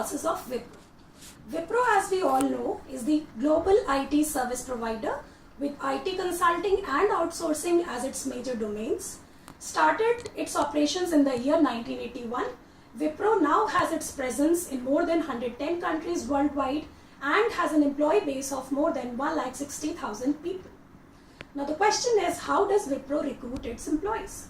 process of Wipro. Wipro, as we all know, is the global IT service provider with IT consulting and outsourcing as its major domains. Started its operations in the year 1981, Wipro now has its presence in more than 110 countries worldwide and has an employee base of more than 160,000 people. Now the question is, how does Wipro recruit its employees?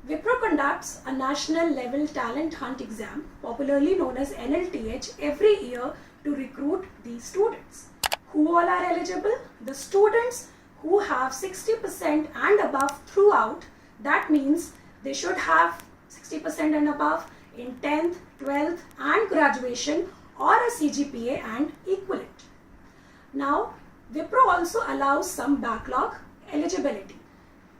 Wipro conducts a national level talent hunt exam, popularly known as NLTH, every year to recruit the students. Who all are eligible? The students who have 60% and above throughout. That means they should have 60% and above in 10th, 12th and graduation, or a CGPA and equivalent. Now, Wipro also allows some backlog eligibility.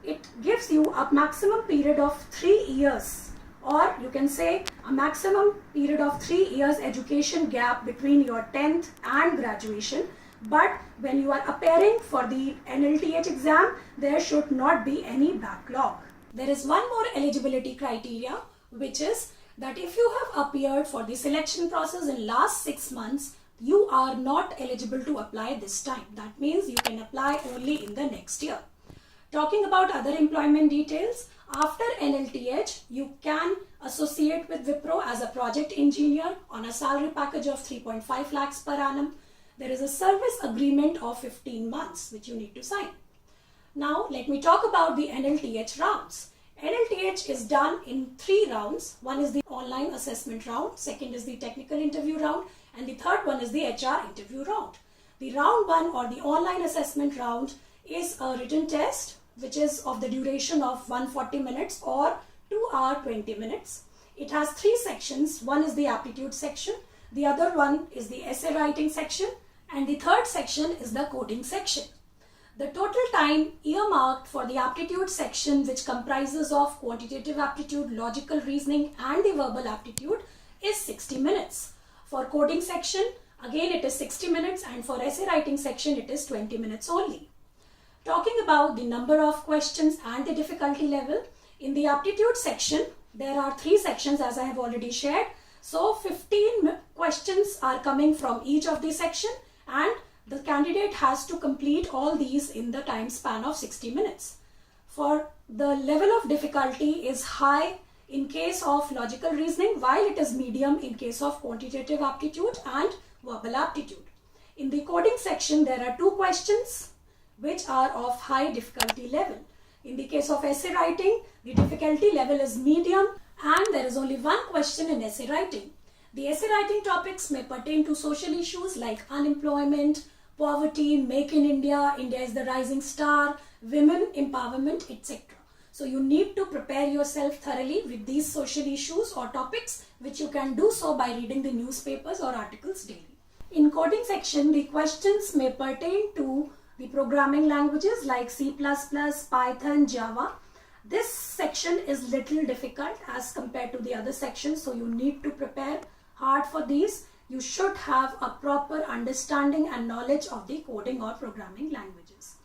It gives you a maximum period of 3 years, or you can say a maximum period of 3 years education gap between your 10th and graduation. But when you are appearing for the NLTH exam, there should not be any backlog. There is one more eligibility criteria, which is that if you have appeared for the selection process in last 6 months, you are not eligible to apply this time. That means you can apply only in the next year. Talking about other employment details, after NLTH, you can associate with Wipro as a project engineer on a salary package of 3.5 lakhs per annum. There is a service agreement of 15 months which you need to sign. Now let me talk about the NLTH rounds. NLTH is done in 3 rounds. One is the online assessment round, second is the technical interview round, and the third one is the HR interview round. The round 1 or the online assessment round is a written test which is of the duration of 140 minutes or 2 hours 20 minutes. It has 3 sections. One is the aptitude section, the other one is the essay writing section, and the third section is the coding section. The total time earmarked for the aptitude section, which comprises of quantitative aptitude, logical reasoning and the verbal aptitude, is 60 minutes. For coding section, again it is 60 minutes, and for essay writing section it is 20 minutes only. Talking about the number of questions and the difficulty level, in the aptitude section there are 3 sections as I have already shared. So 15 questions are coming from each of the section, and the candidate has to complete all these in the time span of 60 minutes. For the level of difficulty is high in case of logical reasoning, while it is medium in case of quantitative aptitude and verbal aptitude. In the coding section, there are 2 questions which are of high difficulty level. In the case of essay writing, the difficulty level is medium, and there is only 1 question in essay writing. The essay writing topics may pertain to social issues like unemployment, poverty, Make in India, India is the rising star, women empowerment, etc. So you need to prepare yourself thoroughly with these social issues or topics, which you can do so by reading the newspapers or articles daily. In coding section, the questions may pertain to the programming languages like C++, Python, Java. This section is little difficult as compared to the other sections, so you need to prepare hard for these. You should have a proper understanding and knowledge of the coding or programming languages.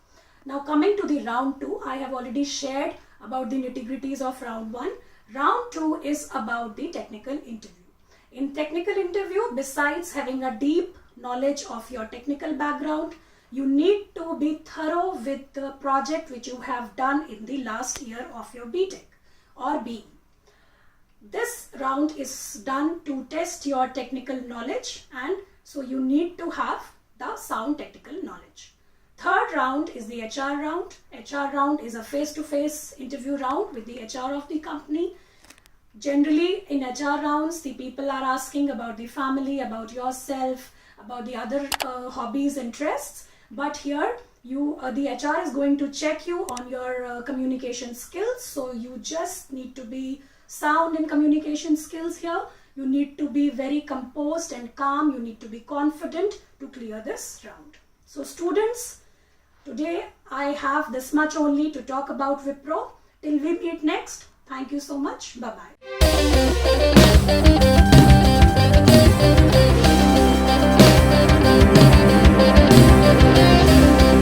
Now coming to the round 2, I have already shared about the nitty-gritties of round 1. Round 2 is about the technical interview. In technical interview, besides having a deep knowledge of your technical background, you need to be thorough with the project which you have done in the last year of your BTech or BE. This round is done to test your technical knowledge, and so you need to have the sound technical knowledge. Third round is the HR round. HR round is a face-to-face interview round with the HR of the company. Generally in HR rounds, the people are asking about the family, about yourself, about the other hobbies, interests. But here the HR is going to check you on your communication skills. So you just need to be sound in communication skills here. You need to be very composed and calm. You need to be confident to clear this round. So students, today I have this much only to talk about Wipro. Till we meet next, thank you so much. Bye-bye.